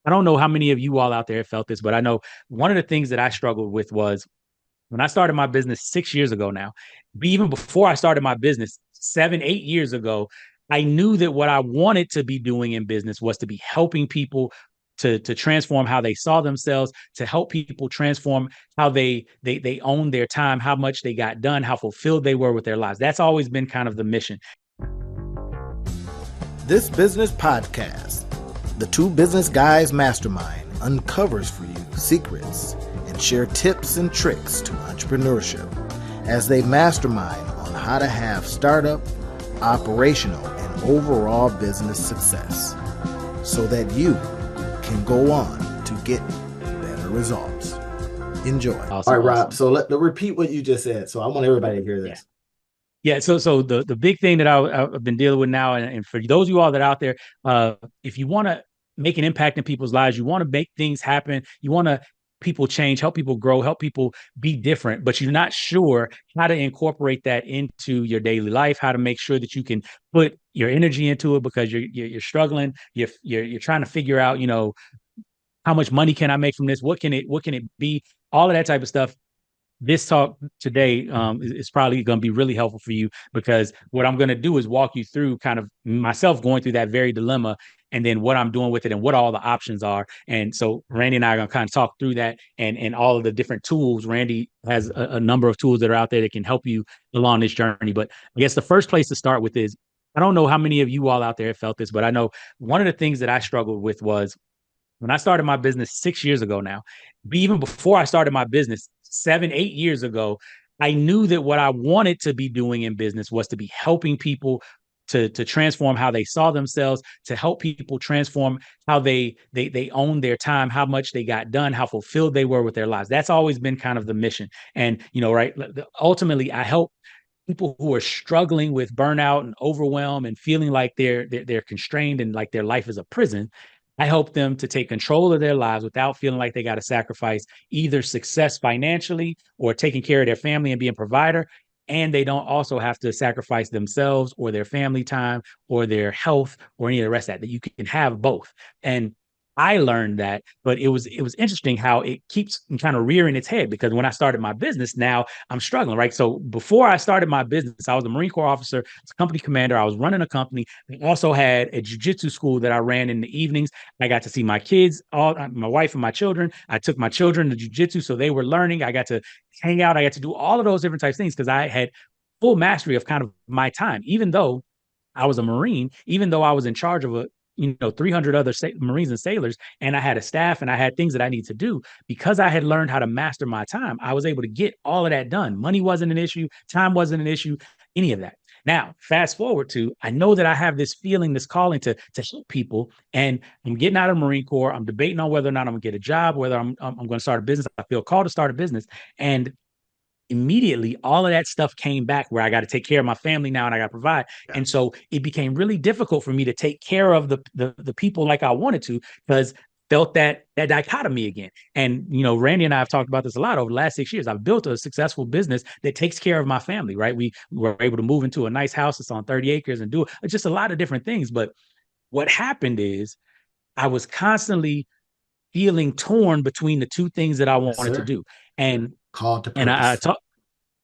I don't know how many of you all out there felt this, but I know one of the things that I struggled with was when I started my business 6 years ago now, even before I started my business 7, 8 years ago, I knew that what I wanted to be doing in business was to be helping people to transform how they saw themselves, to help people transform how they own their time, how much they got done, how fulfilled they were with their lives. That's always been kind of the mission. This business podcast, the Two Business Guys Mastermind, uncovers for you secrets and share tips and tricks to entrepreneurship as they mastermind on how to have startup, operational, and overall business success so that you can go on to get better results. Enjoy. Awesome, All right, Rob. awesome. So let repeat what you just said. So I want everybody to hear Yeah. this. Yeah, so the big thing that I've been dealing with now, and for those of you all that are out there, if you want to make an impact in people's lives, you want to make things happen, you want to people change, help people grow, help people be different, but you're not sure how to incorporate that into your daily life, how to make sure that you can put your energy into it because you're struggling, you're trying to figure out, how much money can I make from this? What can it be? All of that type of stuff. This talk today is probably going to be really helpful for you because what I'm going to do is walk you through kind of myself going through that very dilemma and then what I'm doing with it and what all the options are. And so Randy and I are going to kind of talk through that and all of the different tools. Randy has a number of tools that are out there that can help you along this journey. But I guess the first place to start with is, I don't know how many of you all out there felt this, but I know one of the things that I struggled with was when I started my business 6 years ago now, even before I started my business 7, 8 years ago, I knew that what I wanted to be doing in business was to be helping people to transform how they saw themselves, to help people transform how they own their time, how much they got done, how fulfilled they were with their lives. That's always been kind of the mission. And, right, ultimately I help people who are struggling with burnout and overwhelm and feeling like they're constrained and like their life is a prison. I help them to take control of their lives without feeling like they got to sacrifice either success financially or taking care of their family and being a provider. And they don't also have to sacrifice themselves or their family time or their health or any of the rest of that you can have both. And I learned that, but it was interesting how it keeps kind of rearing its head because when I started my business, now I'm struggling, right? So before I started my business, I was a Marine Corps officer, a company commander. I was running a company. I also had a jiu-jitsu school that I ran in the evenings. I got to see my kids, all my wife and my children. I took my children to jiu-jitsu, so they were learning. I got to hang out. I got to do all of those different types of things because I had full mastery of kind of my time, even though I was a Marine, even though I was in charge of 300 other Marines and sailors, and I had a staff and I had things that I need to do because I had learned how to master my time. I was able to get all of that done. Money wasn't an issue. Time wasn't an issue, any of that. Now, fast forward to, I know that I have this feeling, this calling to help people, and I'm getting out of the Marine Corps. I'm debating on whether or not I'm gonna get a job, whether I'm going to start a business. I feel called to start a business, and immediately all of that stuff came back where I got to take care of my family now and I got to provide. Yeah. And so it became really difficult for me to take care of the people like I wanted to because felt that dichotomy again. And, Randy and I have talked about this a lot over the last 6 years. I've built a successful business that takes care of my family, right? We were able to move into a nice house that's on 30 acres and do just a lot of different things. But what happened is I was constantly feeling torn between the two things that I wanted to do. And called to and I purpose. talked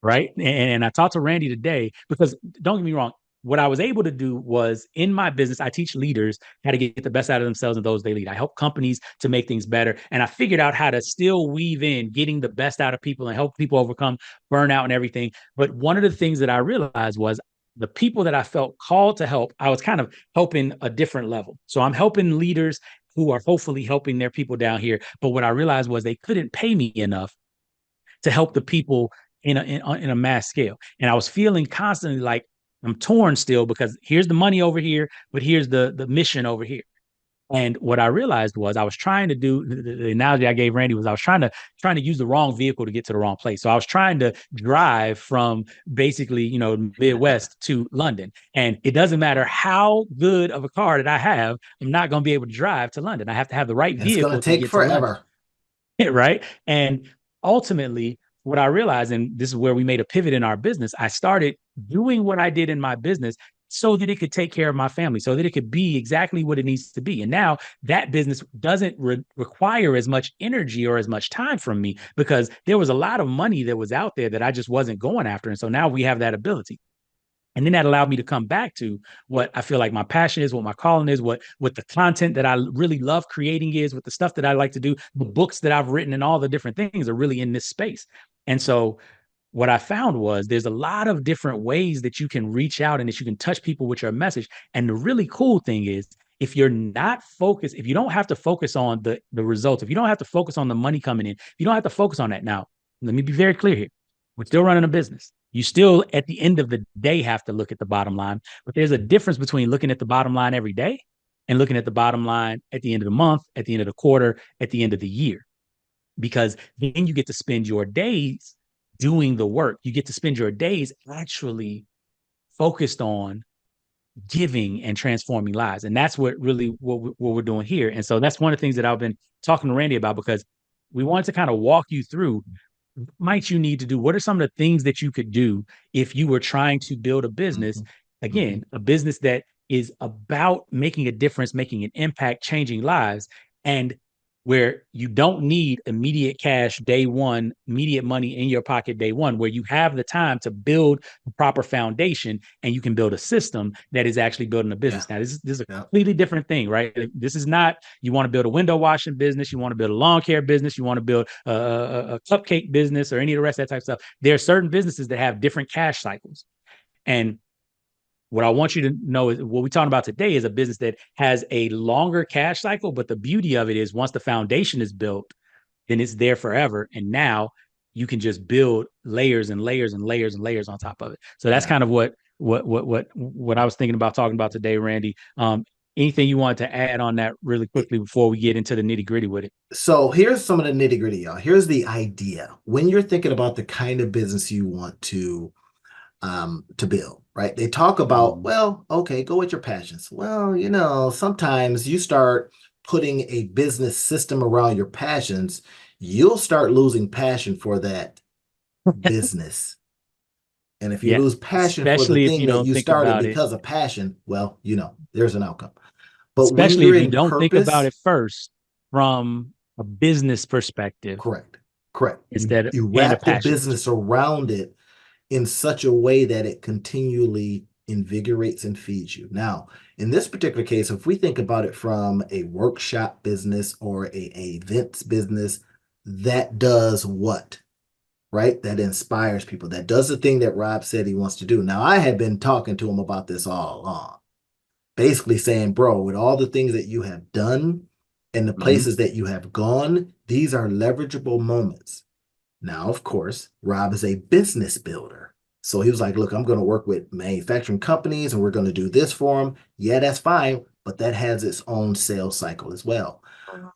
right. And I talked to Randy today because don't get me wrong. What I was able to do was in my business, I teach leaders how to get the best out of themselves and those they lead. I help companies to make things better. And I figured out how to still weave in getting the best out of people and help people overcome burnout and everything. But one of the things that I realized was the people that I felt called to help, I was kind of helping a different level. So I'm helping leaders who are hopefully helping their people down here. But what I realized was they couldn't pay me enough to help the people in a mass scale. And I was feeling constantly like I'm torn still because here's the money over here, but here's the mission over here. And what I realized was I was trying to do the analogy I gave Randy was I was trying to use the wrong vehicle to get to the wrong place. So I was trying to drive from basically, Midwest to London. And it doesn't matter how good of a car that I have, I'm not going to be able to drive to London. I have to have the right vehicle. It's going to take forever. Right. And ultimately, what I realized, and this is where we made a pivot in our business, I started doing what I did in my business so that it could take care of my family, so that it could be exactly what it needs to be. And now that business doesn't require as much energy or as much time from me because there was a lot of money that was out there that I just wasn't going after. And so now we have that ability. And then that allowed me to come back to what I feel like my passion is, what my calling is, what the content that I really love creating is, what the stuff that I like to do, the books that I've written, and all the different things are really in this space. And so what I found was there's a lot of different ways that you can reach out and that you can touch people with your message. And the really cool thing is, if you're not focused, if you don't have to focus on the results, if you don't have to focus on the money coming in, if you don't have to focus on that. Now, let me be very clear here. We're still running a business. You still, at the end of the day, have to look at the bottom line. But there's a difference between looking at the bottom line every day and looking at the bottom line at the end of the month, at the end of the quarter, at the end of the year. Because then you get to spend your days doing the work. You get to spend your days actually focused on giving and transforming lives. And that's what really what we're doing here. And so that's one of the things that I've been talking to Randy about, because we wanted to kind of walk you through, might you need to do, what are some of the things that you could do if you were trying to build a business, again, a business that is about making a difference, making an impact, changing lives, and where you don't need immediate cash day one, immediate money in your pocket day one, where you have the time to build the proper foundation and you can build a system that is actually building a business. Now, this is a completely different thing, right? This is not, you want to build a window washing business, you want to build a lawn care business, you want to build a cupcake business or any of the rest of that type of stuff. There are certain businesses that have different cash cycles. And what I want you to know is what we're talking about today is a business that has a longer cash cycle, but the beauty of it is once the foundation is built, then it's there forever. And now you can just build layers and layers and layers and layers on top of it. So that's kind of what I was thinking about talking about today, Randy. Anything you wanted to add on that really quickly before we get into the nitty gritty with it? So here's some of the nitty gritty, y'all. Here's the idea. When you're thinking about the kind of business you want to build, right? They talk about, well, okay, go with your passions. Well, sometimes you start putting a business system around your passions, you'll start losing passion for that business. And if you lose passion for the thing that you started because of passion, well, there's an outcome. But especially if you don't think about it first from a business perspective. Correct. Instead, you wrap the business around it in such a way that it continually invigorates and feeds you. Now, in this particular case, if we think about it from a workshop business or a events business, that does what? Right? That inspires people. That does the thing that Rob said he wants to do. Now, I had been talking to him about this all along, basically saying, bro, with all the things that you have done and the places that you have gone, these are leverageable moments. Now, of course, Rob is a business builder. So he was like, look, I'm going to work with manufacturing companies and we're going to do this for them. Yeah, that's fine. But that has its own sales cycle as well.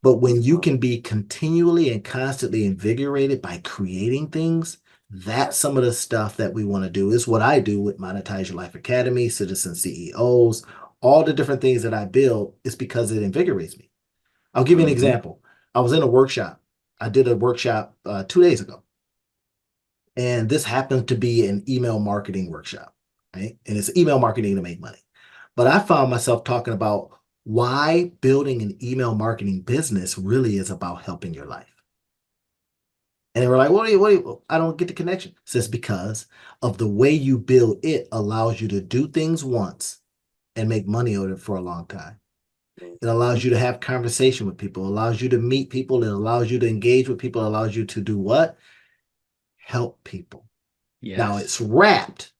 But when you can be continually and constantly invigorated by creating things, that's some of the stuff that we want to do. Is what I do with Monetize Your Life Academy, Citizen CEOs, all the different things that I build is because it invigorates me. I'll give you an example. I was in a workshop. I did a workshop 2 days ago. And this happened to be an email marketing workshop, right? And it's email marketing to make money. But I found myself talking about why building an email marketing business really is about helping your life. And they were like, what do you, I don't get the connection. It says because of the way you build it allows you to do things once and make money on it for a long time. It allows you to have conversation with people, allows you to meet people, it allows you to engage with people, it allows you to do what? Help people. Yes. Now it's wrapped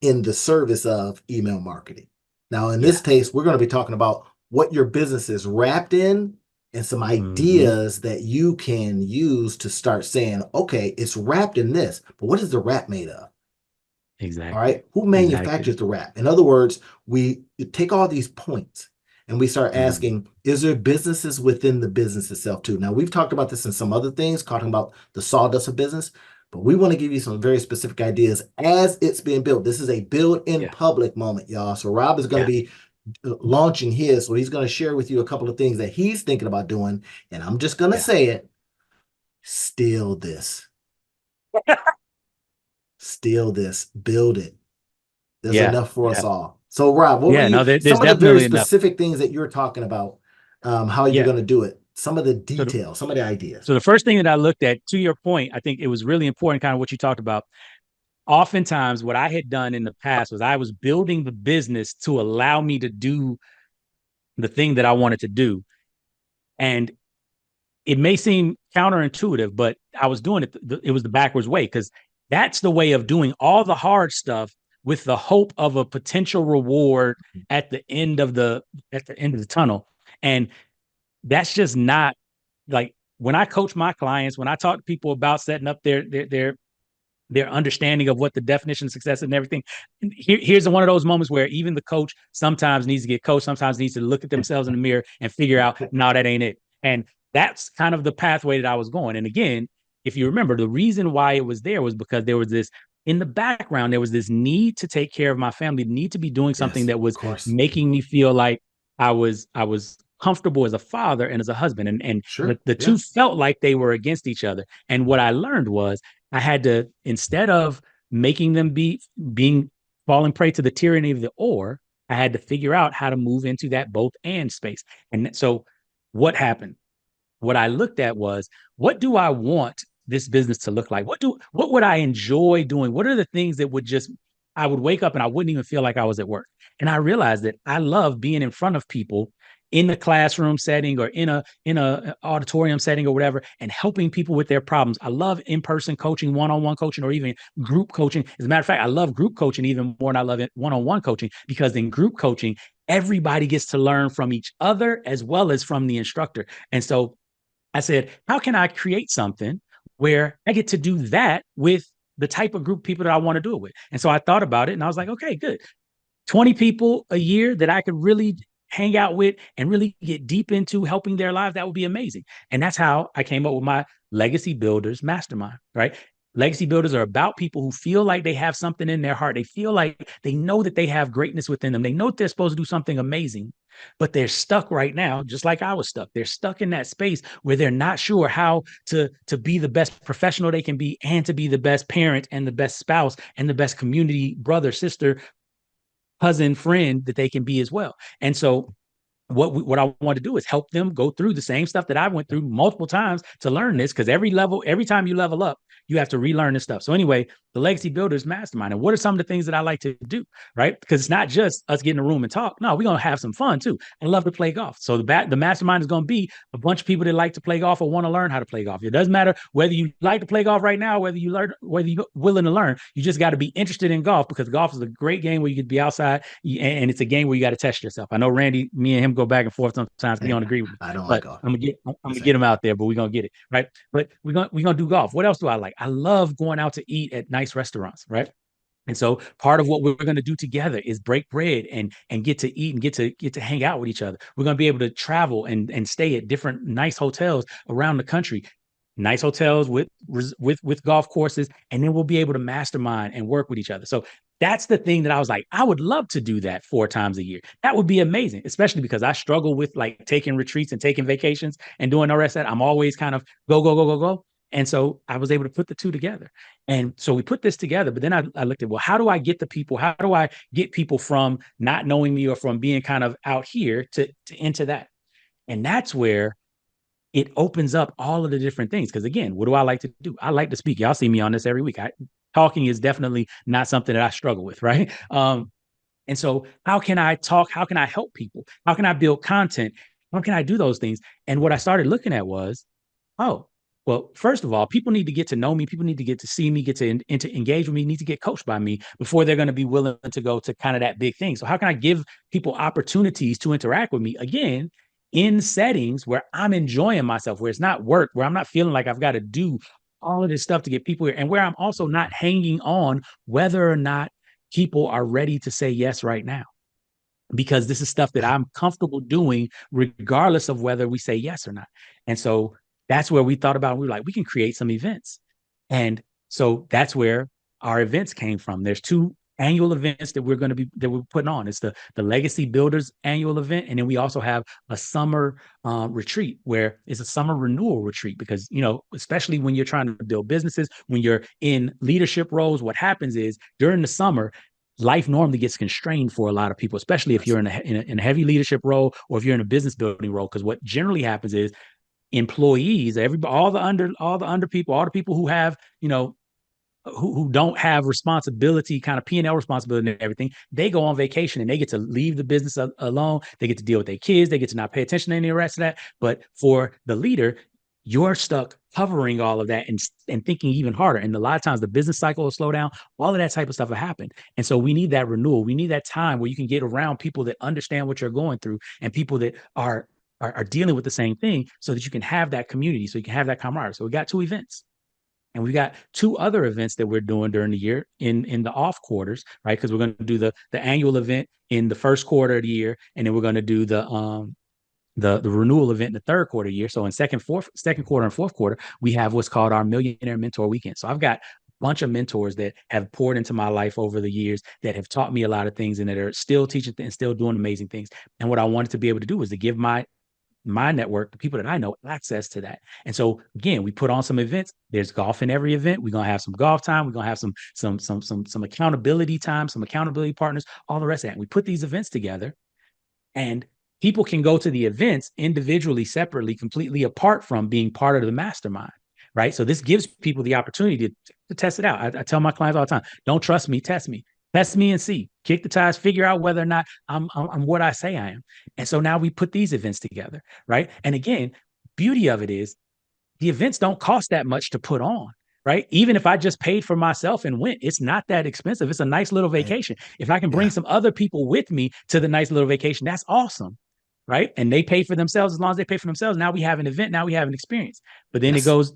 in the service of email marketing. Now, in this case, we're going to be talking about what your business is wrapped in and some ideas that you can use to start saying, okay, it's wrapped in this, but what is the wrap made of? Exactly. All right. Who manufactures the wrap? In other words, we take all these points and we start asking, is there businesses within the business itself too? Now, we've talked about this in some other things, talking about the sawdust of business, but we want to give you some very specific ideas as it's being built. This is a build in public moment, y'all. So Rob is going to be launching his, so he's going to share with you a couple of things that he's thinking about doing. And I'm just going to say it, steal this. Steal this, build it. There's enough for us all. So Rob, what were Yeah, you, no, there's some of the very definitely enough. specific things that you're talking about, how you're Yeah. going to do it, some of the So the, details, some of the ideas. so the first thing that I looked at, to your point, I think it was really important, kind of what you talked about. Oftentimes, what I had done in the past was I was building the business to allow me to do the thing that I wanted to do. And it may seem counterintuitive, but I was doing it. It was the backwards way, because that's the way of doing all the hard stuff with the hope of a potential reward at the end of the tunnel. And that's just not, like, when I coach my clients, when I talk to people about setting up their understanding of what the definition of success and everything. Here's one of those moments where even the coach sometimes needs to get coached, sometimes needs to look at themselves in the mirror and figure out, no, that ain't it. And that's kind of the pathway that I was going. And again, if you remember, the reason why it was there was because there was this, in the background, there was this need to take care of my family, need to be doing something Yes, that of was course. making me feel like I was comfortable as a father and as a husband. And Sure. the Yeah. two felt like they were against each other. And what I learned was I had to, instead of making them being falling prey to the tyranny of the or, I had to figure out how to move into that both and space. And so what happened? What I looked at was, what do I want this business to look like? What would I enjoy doing? What are the things that would just, I would wake up and I wouldn't even feel like I was at work. And I realized that I love being in front of people in the classroom setting or in a auditorium setting or whatever, and helping people with their problems. I love in-person coaching, one-on-one coaching, or even group coaching. As a matter of fact, I love group coaching even more than I love it one-on-one coaching, because in group coaching, everybody gets to learn from each other as well as from the instructor. And so I said, how can I create something where I get to do that with the type of group of people that I want to do it with? And so I thought about it and I was like, okay, good. 20 people a year that I could really hang out with and really get deep into helping their lives, that would be amazing. And that's how I came up with my Legacy Builders Mastermind, right? Legacy builders are about people who feel like they have something in their heart. They feel like they know that they have greatness within them. They know that they're supposed to do something amazing, but they're stuck right now, just like I was stuck. They're stuck in that space where they're not sure how to be the best professional they can be, and to be the best parent and the best spouse and the best community brother, sister, cousin, friend that they can be as well. And so what I want to do is help them go through the same stuff that I went through multiple times to learn this, because every time you level up, you have to relearn this stuff. So anyway, the Legacy Builders Mastermind. And what are some of the things that I like to do, right? Because it's not just us getting in a room and talk. No, we're going to have some fun too. I love to play golf. So the mastermind is going to be a bunch of people that like to play golf or want to learn how to play golf. It doesn't matter whether you like to play golf right now, whether you're willing to learn. You just got to be interested in golf, because golf is a great game where you could be outside, and it's a game where you got to test yourself. I know Randy, me and him go back and forth sometimes. He don't agree with me, I don't like but golf. I'm gonna get him out there. But we're gonna get it right. But we're gonna do golf. What else do I like? I love going out to eat at nice restaurants, right? And so part of what we're going to do together is break bread and get to eat and get to hang out with each other. We're going to be able to travel and stay at different nice hotels around the country, nice hotels with golf courses, and then we'll be able to mastermind and work with each other. So that's the thing that I was like, I would love to do that 4 times a year. That would be amazing, especially because I struggle with like taking retreats and taking vacations and doing the rest of that. I'm always kind of go, go, go, go, go. And so I was able to put the two together. And so we put this together, but then I looked at, well, how do I get the people? How do I get people from not knowing me or from being kind of out here to into that? And that's where it opens up all of the different things. Because again, what do I like to do? I like to speak. Y'all see me on this every week. Talking is definitely not something that I struggle with, right? And so how can I talk? How can I help people? How can I build content? How can I do those things? And what I started looking at was, oh, well, first of all, people need to get to know me. People need to get to see me, get to engage with me, need to get coached by me before they're going to be willing to go to kind of that big thing. So how can I give people opportunities to interact with me again in settings where I'm enjoying myself, where it's not work, where I'm not feeling like I've got to do all of this stuff to get people here, and where I'm also not hanging on whether or not people are ready to say yes right now, because this is stuff that I'm comfortable doing regardless of whether we say yes or not. And so that's where we thought about, we were like, we can create some events. And so that's where our events came from. There's 2 annual events that we're putting on. It's the Legacy Builders annual event. And then we also have a summer retreat, where it's a summer renewal retreat, because, especially when you're trying to build businesses, when you're in leadership roles, what happens is during the summer, life normally gets constrained for a lot of people, especially if Yes. you're in a heavy leadership role or if you're in a business building role. Because what generally happens is employees, everybody, all the under people, all the people who have, who don't have responsibility, kind of P&L responsibility and everything, they go on vacation and they get to leave the business alone. They get to deal with their kids. They get to not pay attention to any of the rest of that. But for the leader, you're stuck covering all of that and thinking even harder. And a lot of times the business cycle will slow down. All of that type of stuff will happen. And so we need that renewal. We need that time where you can get around people that understand what you're going through and people that are dealing with the same thing so that you can have that community, so you can have that camaraderie. So we got 2 events. And we got 2 other events that we're doing during the year in the off quarters, right? Because we're going to do the annual event in the first quarter of the year, and then we're going to do the renewal event in the third quarter of the year. So in second quarter and fourth quarter, we have what's called our Millionaire Mentor Weekend. So I've got a bunch of mentors that have poured into my life over the years that have taught me a lot of things and that are still teaching and still doing amazing things. And what I wanted to be able to do was to give my network, the people that I know, access to that. And so again, we put on some events. There's golf in every event. We're gonna have some golf time. We're gonna have some accountability time, some accountability partners, all the rest of that. And we put these events together, and people can go to the events individually, separately, completely apart from being part of the mastermind. Right. So this gives people the opportunity to test it out. I tell my clients all the time, don't trust me, test me. Test me and see. Kick the tires, figure out whether or not I'm what I say I am. And so now we put these events together, right? And again, beauty of it is the events don't cost that much to put on, right? Even if I just paid for myself and went, it's not that expensive. It's a nice little Right. vacation. If I can bring Yeah. some other people with me to the nice little vacation, that's awesome, right? And they pay for themselves. As long as they pay for themselves, now we have an event. Now we have an experience. But then it Yes. goes.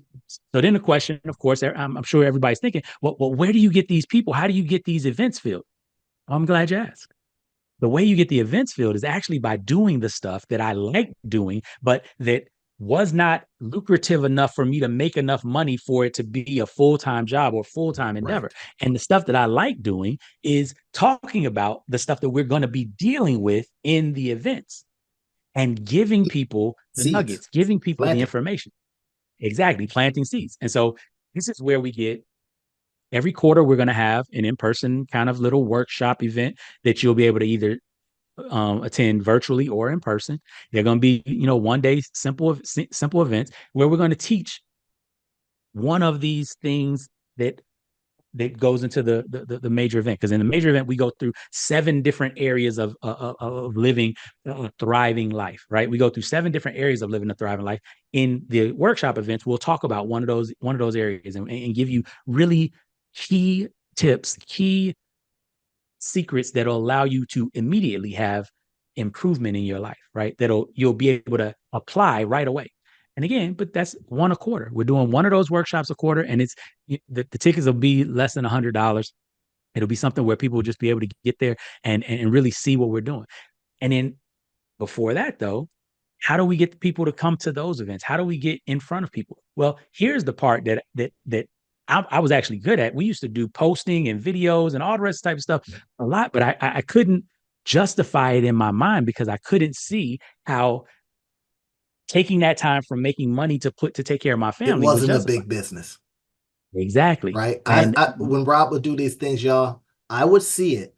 So then the question, of course, I'm sure everybody's thinking, well, where do you get these people? How do you get these events filled? I'm glad you asked. The way you get the events filled is actually by doing the stuff that I like doing, but that was not lucrative enough for me to make enough money for it to be a full-time job or full-time endeavor. Right. And the stuff that I like doing is talking about the stuff that we're going to be dealing with in the events and giving people the Seeds. nuggets, giving people the Planting. information. Exactly, planting seeds. And so this is where we get every quarter, we're going to have an in-person kind of little workshop event that you'll be able to either attend virtually or in person. They're going to be, one day simple events where we're going to teach one of these things that goes into the major event. Because in the major event, we go through 7 different areas of living a thriving life, right? We go through 7 different areas of living a thriving life. In the workshop events, we'll talk about one of those areas and give you really key tips, key secrets that'll allow you to immediately have improvement in your life, right? You'll be able to apply right away. And again, but that's one a quarter. We're doing one of those workshops a quarter, and the tickets will be less than $100. It'll be something where people will just be able to get there and really see what we're doing. And then before that, though, how do we get people to come to those events? How do we get in front of people? Well, here's the part that I was actually good at. We used to do posting and videos and all the rest type of stuff a lot, but I couldn't justify it in my mind because I couldn't see how taking that time from making money to take care of my It family was wasn't a justified. big business. Exactly. Right. And When Rob would do these things, y'all, I would see it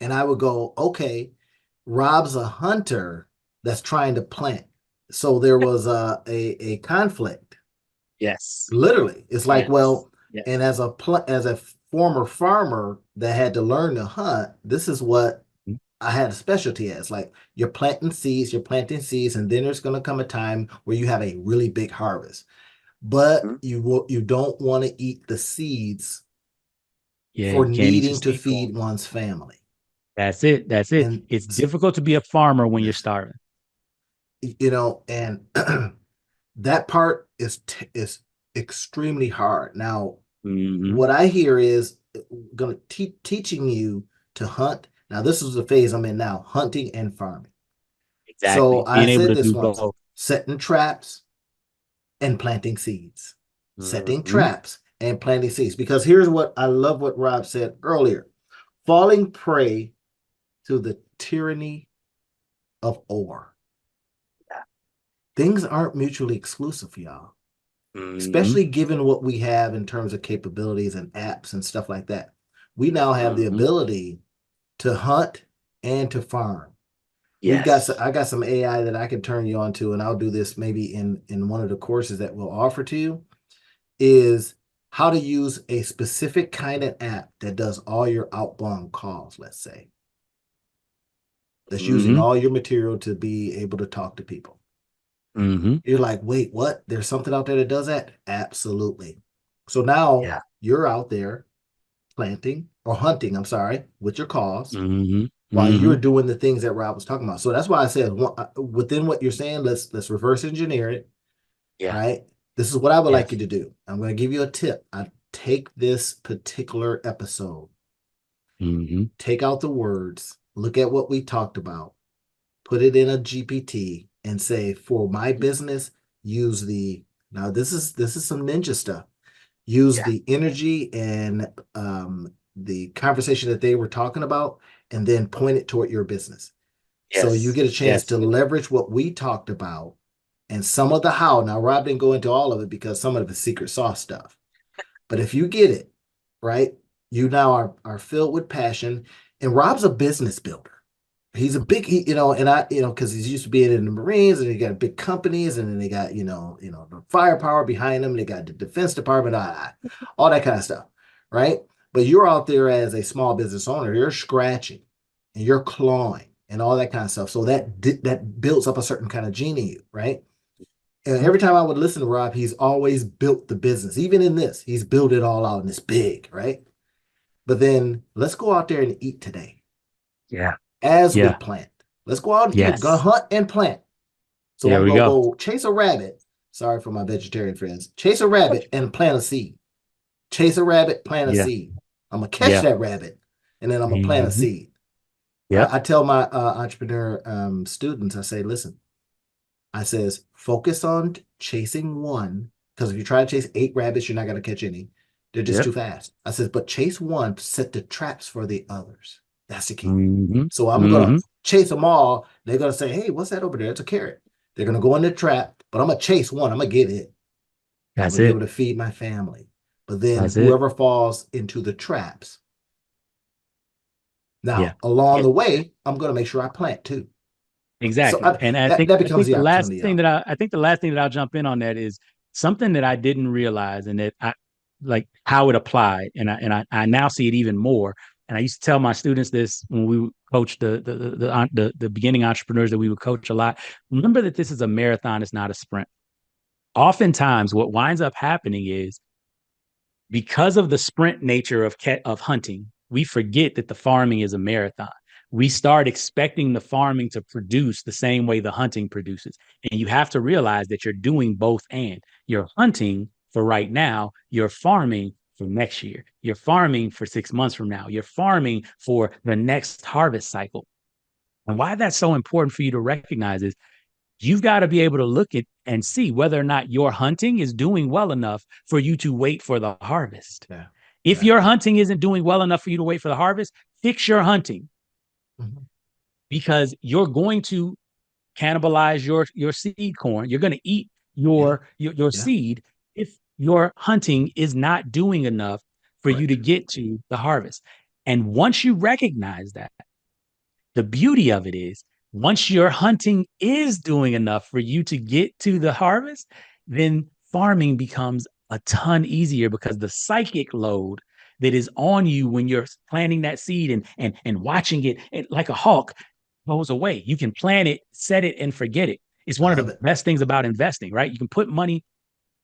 and I would go, okay, Rob's a hunter that's trying to plant. So there was a conflict. yes, Literally. It's like, yes, well, yes. and as a former farmer that had to learn to hunt, this is what I had a specialty as. Like you're planting seeds, and then there's going to come a time where you have a really big harvest. But you don't want to eat the seeds Yeah, for you can't eat your needing to seed corn. feed one's family. That's it. That's it. And It's difficult to be a farmer when you're yes, starving. and that part is extremely hard. Now, Mm-hmm. what I hear is going to teaching you to hunt. Now, this is the phase I'm in now, hunting and farming. So Exactly. I Being able said to this do once, both. setting traps and planting seeds. Setting Mm-hmm. traps and planting seeds. Because here's what I love what Rob said earlier. Falling prey to the tyranny of or. Things aren't mutually exclusive, y'all. Mm-hmm. Especially given what we have in terms of capabilities and apps and stuff like that. We now have the Mm-hmm. ability to hunt and to farm. Yes. I got some AI that I can turn you on to, and I'll do this maybe in one of the courses that we'll offer to you, is how to use a specific kind of app that does all your outbound calls, let's say. That's using Mm-hmm. all your material to be able to talk to people. Mm-hmm. You're like, wait, what? There's something out there that does that? Absolutely. So now Yeah. you're out there planting or hunting, I'm sorry, with your calls Mm-hmm. while Mm-hmm. you're doing the things that Rob was talking about. So that's why I said within what you're saying, let's reverse engineer it, Yeah. right? This is what I would like you Yes. to do. I'm going to give you a tip. I take this particular episode, Mm-hmm. take out the words, look at what we talked about, put it in a GPT and say, for my business, use the now this is some ninja stuff. Use Yeah. the energy and the conversation that they were talking about, and then point it toward your business. So you Yes. get a chance to Yes. leverage what we talked about and some of the how. Now, Rob didn't go into all of it because some of the secret sauce stuff. But if you get it, right, you now are filled with passion. And Rob's a business builder. He's a big, and because he's used to being in the Marines, and he got big companies, and then they got, the firepower behind them. They got the Defense Department, all that kind of stuff, right? But you're out there as a small business owner. You're scratching, and you're clawing, and all that kind of stuff. So that builds up a certain kind of gene in you, right? And Mhm. every time I would listen to Rob, he's always built the business. Even in this, he's built it all out, and it's big, right? But then let's go out there and eat today Yeah. as we Yeah. plant. Let's go out and eat. Gonna Yes. hunt and plant. So There I'm we gonna go. go chase a rabbit. Sorry for my vegetarian friends. Chase a rabbit and plant a seed. Chase a rabbit, plant a Yeah. seed. I'm gonna catch Yeah. that rabbit, and then I'm gonna plant a Mm-hmm. seed. Right? Yep. I tell my entrepreneur students, I say, listen, I says, focus on chasing one, because if you try to chase 8 rabbits, you're not gonna catch any. They're just too Yep. fast. I says, but chase one, set the traps for the others. That's the key. Mm-hmm. So I'm gonna Mm-hmm. chase them all. They're gonna say, "Hey, what's that over there? It's a carrot." They're gonna go in the trap, but I'm gonna chase one. I'm gonna get it, and I'm That's gonna be able it. to feed my family. But then That's it. whoever falls into the traps, Yeah. now along Yeah. the way, I'm gonna make sure I plant too. So Exactly. And I think that I becomes think the the last opportunity, thing y'all. that I think the last thing that I'll jump in on that is something that I didn't realize and that I like how it applied. And I now see it even more. And I used to tell my students this when we would coach the beginning entrepreneurs that we would coach a lot. Remember that this is a marathon, it's not a sprint. Oftentimes what winds up happening is because of the sprint nature of hunting, we forget that the farming is a marathon. We start expecting the farming to produce the same way the hunting produces. And you have to realize that you're doing both and you're hunting for right now, you're farming for next year, you're farming for 6 months from now, you're farming for the next harvest cycle. And why that's so important for you to recognize is you've got to be able to look at and see whether or not your hunting is doing well enough for you to wait for the harvest. Yeah, If yeah. your hunting isn't doing well enough for you to wait for the harvest, fix your hunting Mhm. because you're going to cannibalize your seed corn. You're going to eat Yeah, your yeah. seed if your hunting is not doing enough for you to Correct. get to the harvest. And once you recognize that, the beauty of it is once your hunting is doing enough for you to get to the harvest, then farming becomes a ton easier because the psychic load that is on you when you're planting that seed and watching it like a hawk goes away. You can plant it, set it, and forget it. It's I one of love the it. best things about investing, right? You can put money.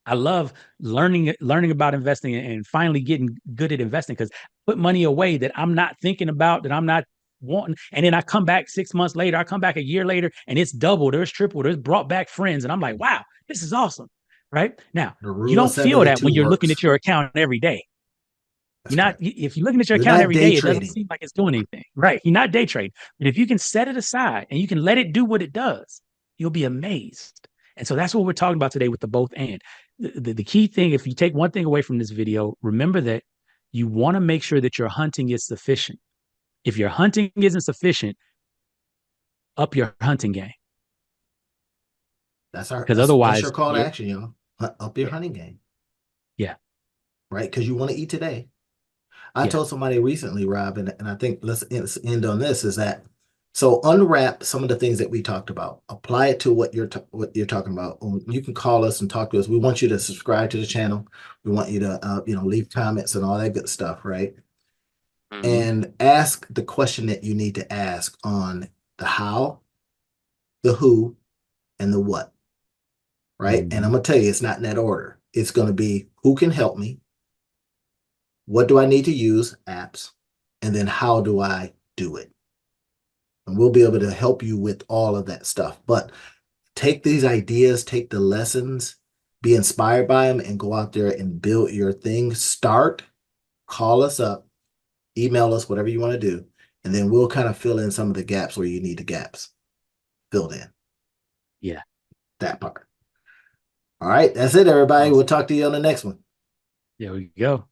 I love learning about investing and finally getting good at investing because put money away that I'm not thinking about, that I'm not wanting. And then I come back 6 months later, I come back a year later, and it's doubled or it's tripled or it's brought back friends. And I'm like, wow, this is awesome. Right. Now, The you rule of don't feel that 72 when you're looking at works. your account every day. You're That's not, correct. if you're looking at your You're account not every day day, it doesn't trading. seem like it's doing anything. Right. You're not day trading. But if you can set it aside and you can let it do what it does, you'll be amazed. And so that's what we're talking about today with the both and. The key thing, if you take one thing away from this video, remember that you want to make sure that your hunting is sufficient. If your hunting isn't sufficient, up your hunting game. Because That's your otherwise, call to action, y'all. Up your yeah, hunting game, yeah, right? Because you want to eat today. I Yeah. told somebody recently, Rob, and I think let's end on this is that so unwrap some of the things that we talked about. Apply it to what you're talking about. You can call us and talk to us. We want you to subscribe to the channel. We want you to leave comments and all that good stuff, right? Hmm. And ask the question that you need to ask on the how, the who, and the what, right? And I'm Hmm. gonna tell you, it's not in that order. It's gonna be who can help me, what do I need to use, apps, and then how do I do it? And we'll be able to help you with all of that stuff. But take these ideas, take the lessons, be inspired by them, and go out there and build your thing. Start, call us up, email us, whatever you want to do, and then we'll kind of fill in some of the gaps where you need the gaps filled in. Yeah. That part. All right, that's it, everybody. We'll Awesome. talk to you on the next one. There we go.